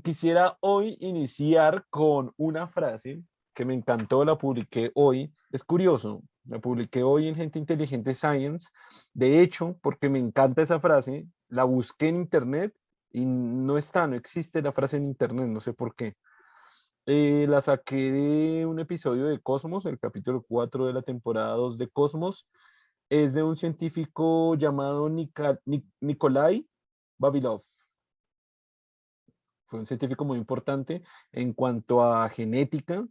quisiera hoy iniciar con una frase que me encantó, la publiqué hoy. Es curioso, la publiqué hoy en Gente Inteligente Science. De hecho, porque me encanta esa frase, la busqué en internet y no está, no existe la frase en internet, no sé por qué. La saqué de un episodio de Cosmos, el capítulo 4 de la temporada 2 de Cosmos. Es de un científico llamado Nikolai Vavilov. Fue un científico muy importante en cuanto a genética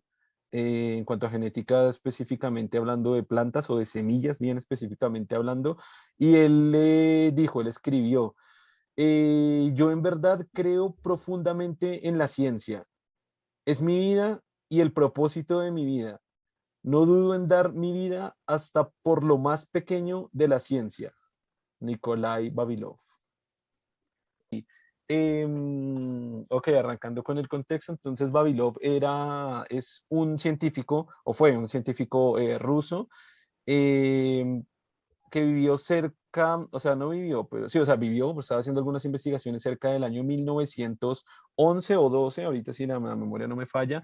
específicamente hablando de plantas o de semillas, bien específicamente hablando, y él escribió, yo en verdad creo profundamente en la ciencia, es mi vida y el propósito de mi vida. No dudo en dar mi vida hasta por lo más pequeño de la ciencia. Nikolai Vavilov. Ok, arrancando con el contexto, entonces es un científico, o fue un científico ruso, em, que vivió cerca, o sea, no vivió, pero sí, o sea, vivió, pues, estaba haciendo algunas investigaciones cerca del año 1911 o 12, ahorita sí la memoria no me falla,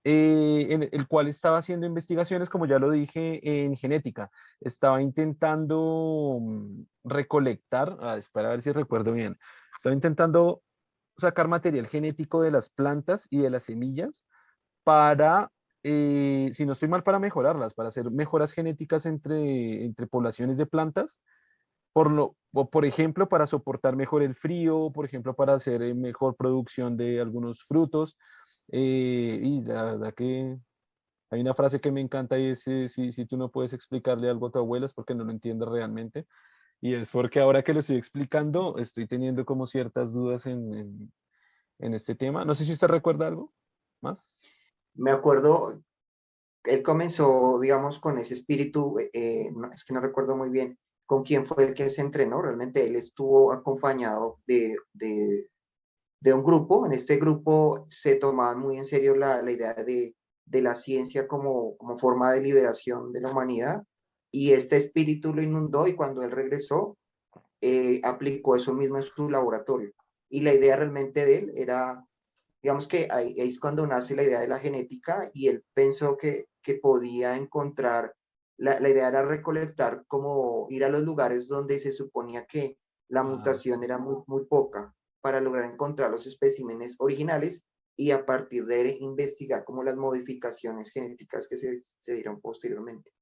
en el cual estaba haciendo investigaciones, como ya lo dije, en genética. Estaba intentando recolectar, espera a ver si recuerdo bien, estaba intentando sacar material genético de las plantas y de las semillas para, si no estoy mal, para mejorarlas, para hacer mejoras genéticas entre poblaciones de plantas, por ejemplo, para soportar mejor el frío, por ejemplo, para hacer mejor producción de algunos frutos. Y la verdad que hay una frase que me encanta y es, si tú no puedes explicarle algo a tu abuelo es porque no lo entiendes realmente. Y es porque ahora que lo estoy explicando, estoy teniendo como ciertas dudas en este tema. No sé si usted recuerda algo más. Me acuerdo, él comenzó, digamos, con ese espíritu, es que no recuerdo muy bien con quién fue el que se entrenó, realmente él estuvo acompañado de un grupo. En este grupo se tomaban muy en serio la idea de la ciencia como forma de liberación de la humanidad, y este espíritu lo inundó, y cuando él regresó, aplicó eso mismo en su laboratorio. Y la idea realmente de él era, digamos que ahí es cuando nace la idea de la genética, y él pensó que podía encontrar, la idea era recolectar, como ir a los lugares donde se suponía que la Ah, mutación era muy, muy poca, para lograr encontrar los especímenes originales, y a partir de él investigar como las modificaciones genéticas que se dieron posteriormente.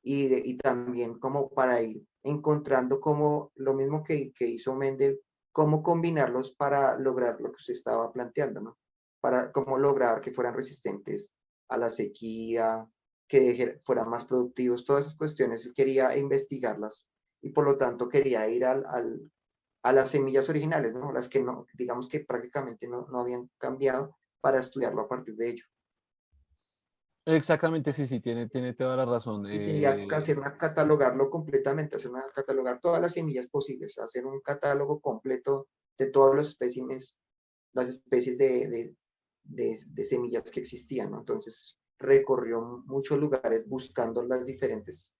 Y también como para ir encontrando como lo mismo que hizo Mendel, cómo combinarlos para lograr lo que usted estaba planteando, ¿no? Para cómo lograr que fueran resistentes a la sequía, que fueran más productivos, todas esas cuestiones él quería investigarlas, y por lo tanto quería ir a las semillas originales, ¿no? Las que no, digamos que prácticamente no habían cambiado, para estudiarlo a partir de ello. exactamente, sí, sí, tiene toda la razón. Y tenía que hacer catalogarlo completamente, catalogar todas las semillas posibles, hacer un catálogo completo de todos los espécimes, las especies de semillas que existían, ¿no? Entonces recorrió muchos lugares buscando las diferentes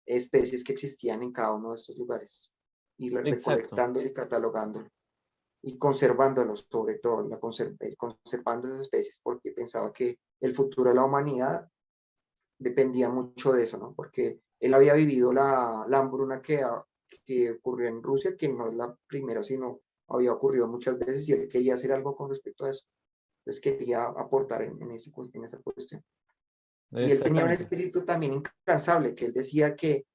especies que existían en cada uno de estos lugares, y Exacto. recolectándolo y catalogándolo y conservándolos, sobre todo, conservando esas especies, porque pensaba que el futuro de la humanidad dependía mucho de eso, ¿no? Porque él había vivido la hambruna que ocurrió en Rusia, que no es la primera, sino había ocurrido muchas veces, y él quería hacer algo con respecto a eso. Entonces quería aportar en esa cuestión. Y él tenía un Exactamente. espíritu también incansable, que él decía que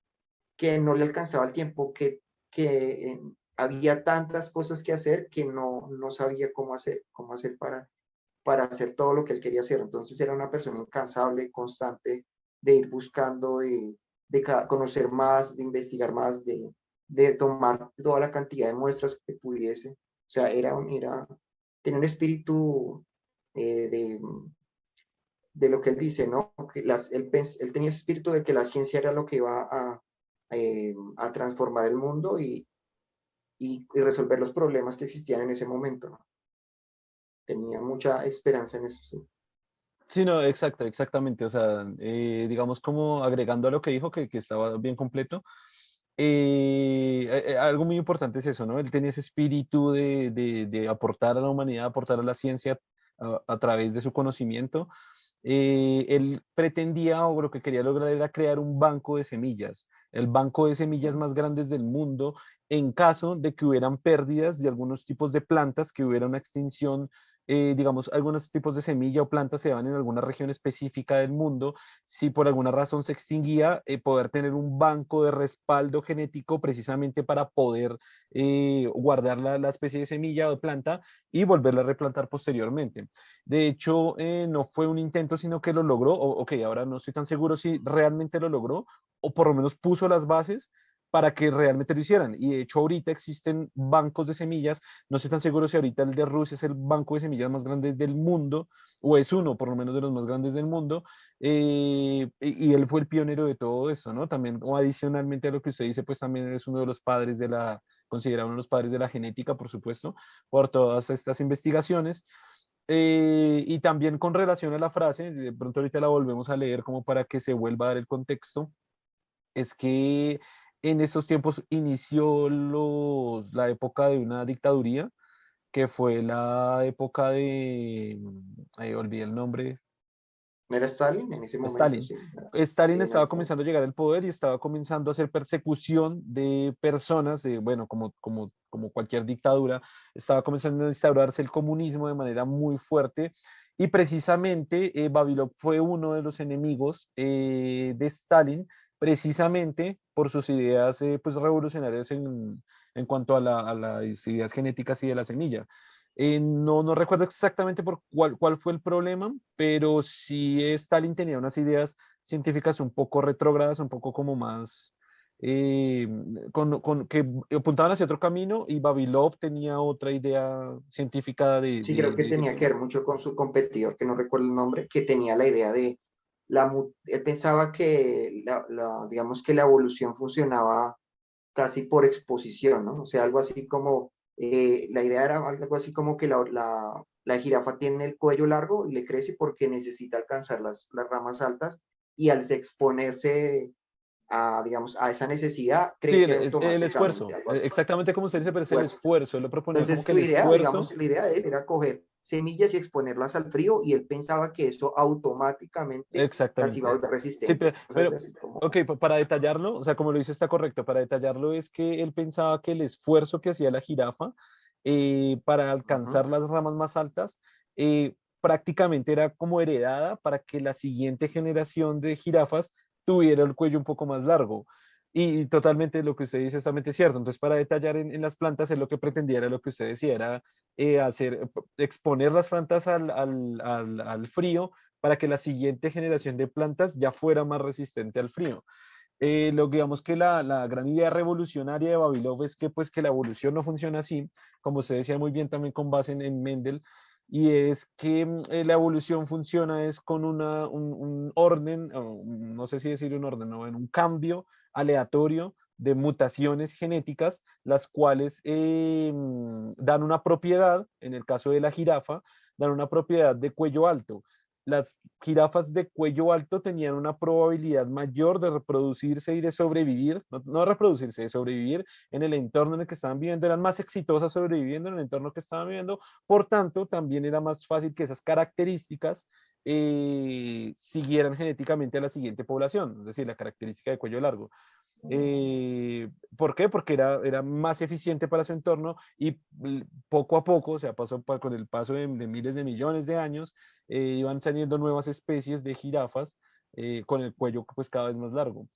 no le alcanzaba el tiempo, que había tantas cosas que hacer, que no sabía cómo hacer para hacer todo lo que él quería hacer. Entonces era una persona incansable, constante, de ir buscando, conocer más, de investigar más, de tomar toda la cantidad de muestras que pudiese. O sea, tenía un espíritu, eh, de, de lo que él dice, ¿no? Él tenía ese espíritu de que la ciencia era lo que iba a transformar el mundo, y resolver los problemas que existían en ese momento, ¿no? Tenía mucha esperanza en eso, sí. Sí, no, exactamente. O sea, digamos como agregando a lo que dijo, que estaba bien completo. Algo muy importante es eso, ¿no? Él tenía ese espíritu de aportar a la humanidad, aportar a la ciencia a través de su conocimiento. Él pretendía o lo que quería lograr era crear un banco de semillas, el banco de semillas más grandes del mundo en caso de que hubieran pérdidas de algunos tipos de plantas, que hubiera una extinción, digamos, algunos tipos de semilla o plantas se daban en alguna región específica del mundo. Si por alguna razón se extinguía, poder tener un banco de respaldo genético precisamente para poder guardar la especie de semilla o de planta y volverla a replantar posteriormente. De hecho, no fue un intento, sino que lo logró. Ok, ahora no estoy tan seguro si realmente lo logró o por lo menos puso las bases para que realmente lo hicieran. Y de hecho ahorita existen bancos de semillas. No estoy tan seguro si ahorita el de Rusia es el banco de semillas más grande del mundo, o es uno por lo menos de los más grandes del mundo. Y él fue el pionero de todo esto, ¿no? También, o adicionalmente a lo que usted dice, pues también es uno de los padres de la, considerado uno de los padres de la genética, por supuesto, por todas estas investigaciones. Y también con relación a la frase, de pronto ahorita la volvemos a leer como para que se vuelva a dar el contexto, es que en estos tiempos inició la época de una dictaduría, que fue la época de, olvidé el nombre, ¿No era Stalin en ese momento? Stalin. Sí, Stalin sí, no, estaba Stalin. comenzando a llegar al poder y estaba comenzando a hacer persecución de personas, bueno, como cualquier dictadura, estaba comenzando a instaurarse el comunismo de manera muy fuerte y precisamente Babilov fue uno de los enemigos de Stalin, precisamente por sus ideas pues, revolucionarias en cuanto a las ideas genéticas y de la semilla. No recuerdo exactamente por cuál fue el problema, pero sí Stalin tenía unas ideas científicas un poco retrógradas, un poco como más, eh, que apuntaban hacia otro camino y Babilov tenía otra idea científica Sí, creo que de ese tenía que tema. ver mucho con su competidor, que no recuerdo el nombre, que tenía la idea de, él pensaba que digamos que la evolución funcionaba casi por exposición, ¿no? O sea, algo así como, la idea era algo así como que la jirafa tiene el cuello largo y le crece porque necesita alcanzar las ramas altas y al exponerse a, digamos, a esa necesidad, Sí, crece el automáticamente, esfuerzo, algo así. exactamente como usted dice, pero es el esfuerzo, él lo proponía como Entonces, que su el idea, esfuerzo, digamos, la idea de él era coger semillas y exponerlas al frío y él pensaba que eso automáticamente las iba a exactamente. volver Sí, resistentes, cosas de así como... ok, para detallarlo, o sea, como lo dice está correcto, para detallarlo es que él pensaba que el esfuerzo que hacía la jirafa para Ujú. alcanzar las ramas más altas prácticamente era como heredada para que la siguiente generación de jirafas tuviera el cuello un poco más largo. Y totalmente lo que usted dice es totalmente cierto. Entonces, para detallar en las plantas, es lo que pretendía, era lo que usted decía, era exponer las plantas al frío para que la siguiente generación de plantas ya fuera más resistente al frío. Lo que digamos que la gran idea revolucionaria de Vavilov es que pues que la evolución no funciona así, como usted decía muy bien también con base en Mendel, y es que la evolución funciona es con un orden, o no sé si decir un orden, no, en un cambio aleatorio de mutaciones genéticas, las cuales dan una propiedad, en el caso de la jirafa, dan una propiedad de cuello alto. Las jirafas de cuello alto tenían una probabilidad mayor de reproducirse y de sobrevivir, no reproducirse, de sobrevivir en el entorno en el que estaban viviendo, eran más exitosas sobreviviendo en el entorno que estaban viviendo, por tanto, también era más fácil que esas características siguieran genéticamente a la siguiente población, es decir, la característica de cuello largo. ¿Por qué? Porque era más eficiente para su entorno y poco a poco, o sea, con el paso de miles de millones de años, iban saliendo nuevas especies de jirafas con el cuello pues cada vez más largo.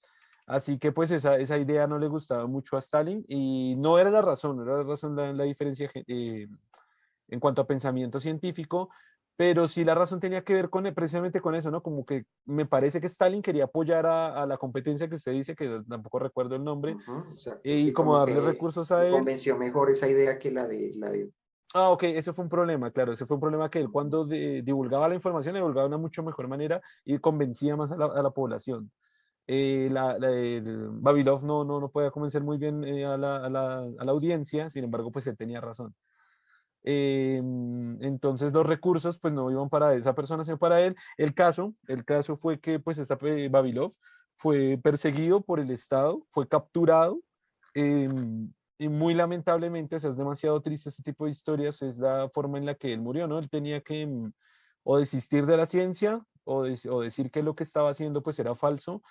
Así que pues esa idea no le gustaba mucho a Stalin y no era la razón, no era la razón la diferencia en cuanto a pensamiento científico, pero sí la razón tenía que ver precisamente con eso, ¿no? Como que me parece que Stalin quería apoyar a la competencia que usted dice, que tampoco recuerdo el nombre, Ujú, exacto, y sí, como como darle que recursos a le él. convenció mejor esa idea que la de Ah, ok, ese fue un problema, claro, ese fue un problema que él cuando divulgaba la información, la divulgaba de una mucho mejor manera y convencía más a la población. Babilov no podía convencer muy bien a la audiencia, sin embargo, pues él tenía razón. Entonces los recursos pues no iban para esa persona, sino para él. El caso fue que pues Babilov fue perseguido por el Estado, fue capturado y muy lamentablemente, o sea, es demasiado triste este tipo de historias, es la forma en la que él murió, ¿no? Él tenía que o desistir de la ciencia o decir que lo que estaba haciendo pues era falso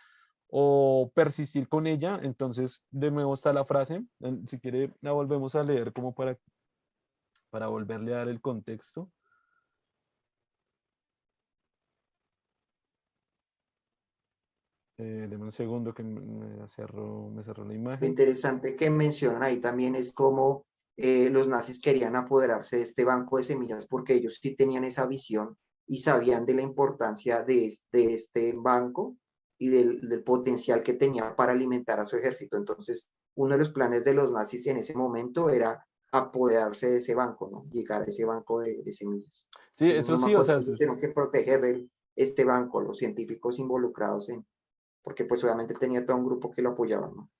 o persistir con ella. Entonces, de nuevo está la frase, si quiere la volvemos a leer como para volverle a dar el contexto. Deme un segundo que me cerró la Lo imagen. interesante que mencionan ahí también es cómo los nazis querían apoderarse de este banco de semillas porque ellos sí tenían esa visión y sabían de la importancia de este banco y del potencial que tenía para alimentar a su ejército. Entonces, uno de los planes de los nazis en ese momento era apoderarse de ese banco, ¿no? Llegar a ese banco de semillas. Sí, Entonces, eso no me sí, o acuerdo sea, que ellos tuvieron que proteger este banco, los científicos involucrados en, porque pues obviamente tenía todo un grupo que lo apoyaba, ¿no?